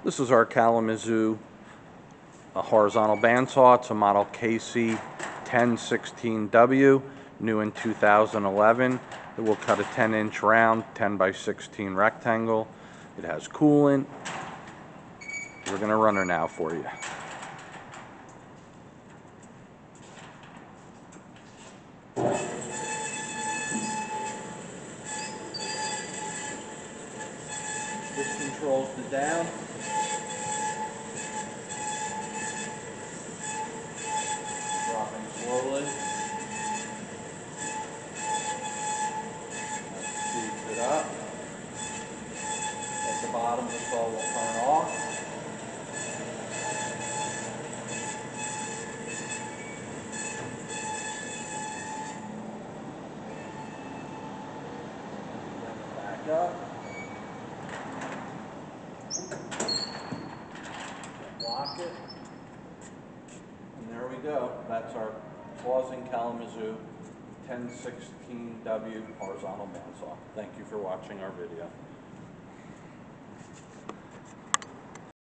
This is our Kalamazoo horizontal bandsaw. It's a model KCT1016W, new in 2011. It will cut a 10-inch round, 10 by 16 rectangle. It has coolant. We're going to run her now for you. This controls the down. Dropping slowly. That speeds it up. At the bottom, the saw will turn off. Bring it back up. Lock it. And there we go. That's our pausing Kalamazoo 1016W horizontal bandsaw. Thank you for watching our video.